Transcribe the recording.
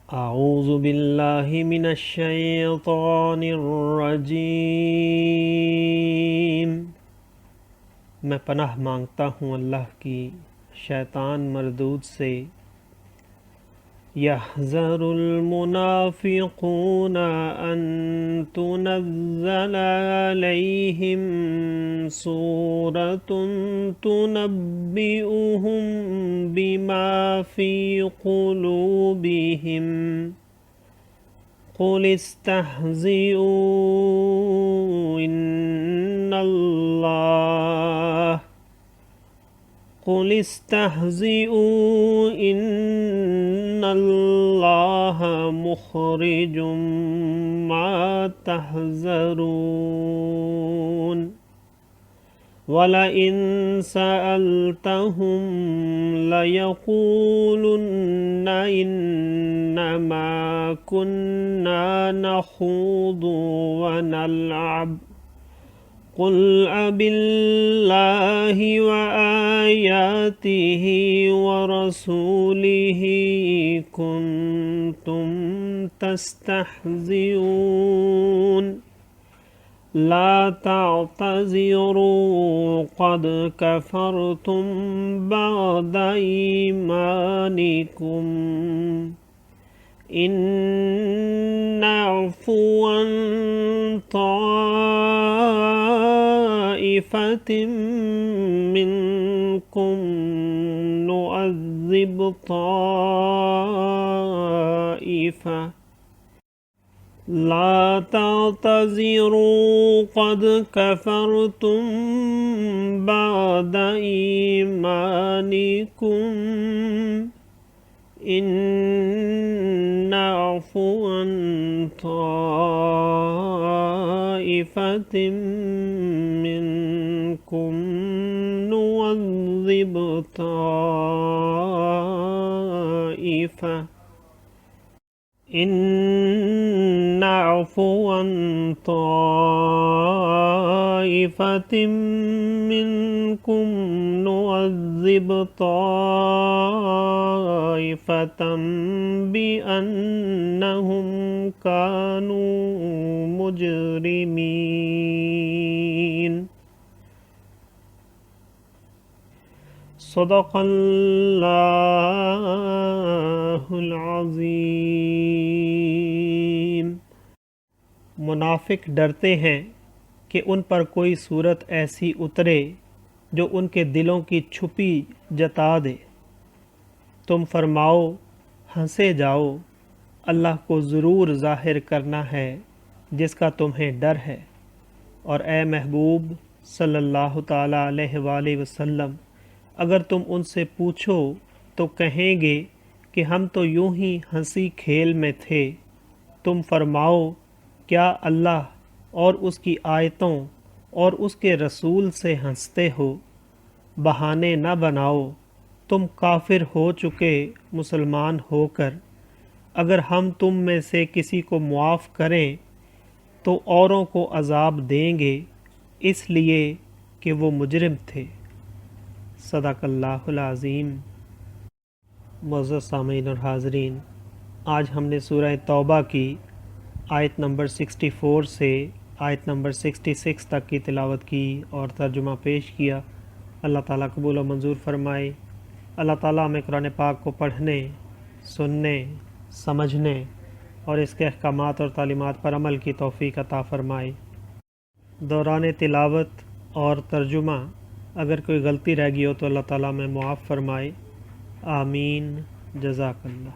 अऊज़ु बिल्लाहि मिनश्शैतानिर्रजीम। मैं पनाह मांगता हूँ अल्लाह की शैतान मरदूद से। यहज़रुल मुनाफ़िक़ून अन तुनज़्ज़ल अलैहिम सूरतुन तुनब्बिउहुम बिमा फ़ी क़ुलूबिहिम क़ुल इस्तहज़िऊ इन्नल्लाह मुख़रिजुम मा तहज़रून वलइन सअल्तहुम लयक़ूलुन्ना इन्नमा कुन्ना नख़ूदु व नलअब क़ुल अबिल्लाहि व आयातिहि व रसूलिहि कुन्तुम तस्तहज़िऊन ला तअतज़िरू क़द कफ़रतुम बअद ईमानिकुम इन नअफ़ु अन ताइफ़तिम मिनकुम नुअज़्ज़िब ताइफ़ा ला तअतज़िरू क़द कफ़रतुम बअद ईमानिकुम इन नअफ़ु अन ताइफ़तिम मिनकुम नुअज़्ज़िब ताइफ़ा इन नअफ़ु अन ताइफ़तिम मिनकुम नुअज़्ज़िब ताइफ़तम बिअन्नहुम कानू मुजरिमीन। सदक़ल्लाहुल अज़ीम। मुनाफिक डरते हैं कि उन पर कोई सूरत ऐसी उतरे जो उनके दिलों की छुपी जता दे। तुम फरमाओ, हंसे जाओ, अल्लाह को ज़रूर ज़ाहिर करना है जिसका तुम्हें डर है। और ए महबूब सल्लल्लाहु ताला अलैहि वसल्लम, अगर तुम उनसे पूछो तो कहेंगे कि हम तो यूं ही हंसी खेल में थे। तुम फरमाओ, क्या अल्लाह और उसकी आयतों और उसके रसूल से हंसते हो? बहाने न बनाओ, तुम काफिर हो चुके मुसलमान होकर। अगर हम तुम में से किसी को मुआफ़ करें तो औरों को अज़ाब देंगे इसलिए कि वो मुजरिम थे। सदाकल्लाहुल अज़ीम। मुअज़्ज़ज़ सामीन और हाज़रीन, आज हमने सूरह तौबा की आयत नंबर 64 से आयत नंबर 66 तक की तिलावत की और तर्जुमा पेश किया। अल्लाह ताला कबूल और मंजूर फरमाए। अल्लाह ताला हमें कुरान पाक को पढ़ने, सुनने, समझने और इसके अहकामात और तालीमात पर अमल की तौफ़ीक अता फरमाए। दौरान तिलावत और तर्जुमा अगर कोई गलती रह गई हो तो अल्लाह ताला हमें मुआफ़ फरमाए। आमीन। जज़ाकल्लाह।